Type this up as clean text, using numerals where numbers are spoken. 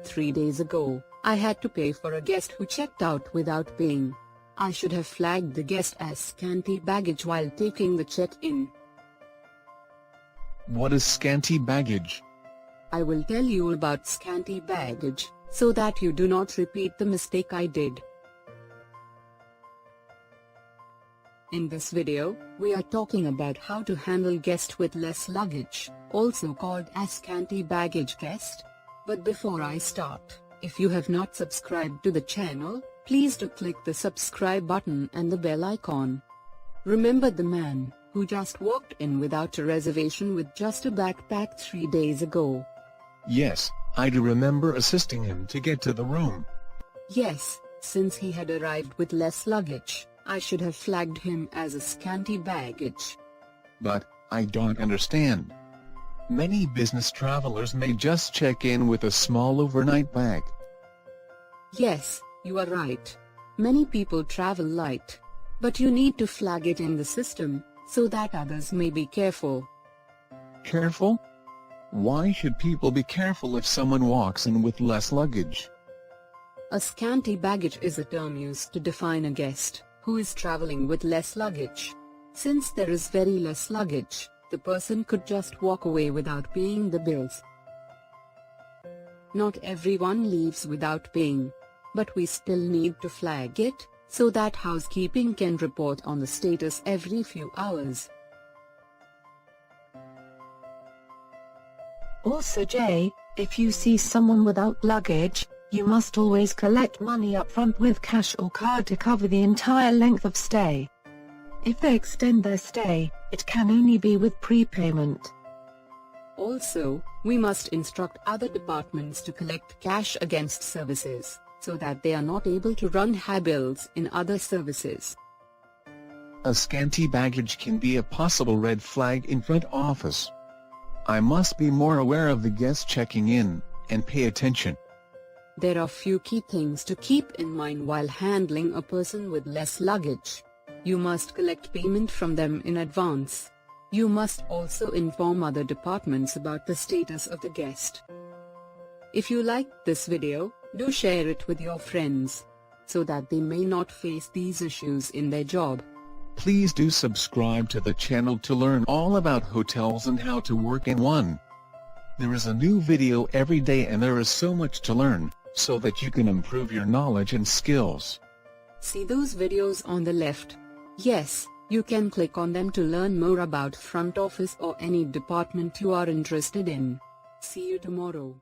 3 days ago, I had to pay for a guest who checked out without paying. I should have flagged the guest as scanty baggage while taking the check-in. What is scanty baggage? I will tell you about scanty baggage, so that you do not repeat the mistake I did. In this video, we are talking about how to handle guest with less luggage, also called as scanty baggage guest. But before I start, if you have not subscribed to the channel, please do click the subscribe button and the bell icon. Remember the man who just walked in without a reservation with just a backpack 3 days ago? Yes, I do remember assisting him to get to the room. Yes, since he had arrived with less luggage, I should have flagged him as a scanty baggage. But I don't understand. Many business travelers may just check in with a small overnight bag. Yes, you are right. Many people travel light. But you need to flag it in the system, so that others may be careful. Careful? Why should people be careful if someone walks in with less luggage? A scanty baggage is a term used to define a guest who is traveling with less luggage. Since there is very less luggage, the person could just walk away without paying the bills. Not everyone leaves without paying. But we still need to flag it, so that housekeeping can report on the status every few hours. Also Jay, if you see someone without luggage, you must always collect money up front with cash or card to cover the entire length of stay. If they extend their stay, it can only be with prepayment. Also, we must instruct other departments to collect cash against services, so that they are not able to run high bills in other services. A scanty baggage can be a possible red flag in front office. I must be more aware of the guest checking in, and pay attention. There are few key things to keep in mind while handling a person with less luggage. You must collect payment from them in advance. You must also inform other departments about the status of the guest. If you liked this video, do share it with your friends, so that they may not face these issues in their job. Please do subscribe to the channel to learn all about hotels and how to work in one. There is a new video every day and there is so much to learn, so that you can improve your knowledge and skills. See those videos on the left? Yes, you can click on them to learn more about front office or any department you are interested in. See you tomorrow.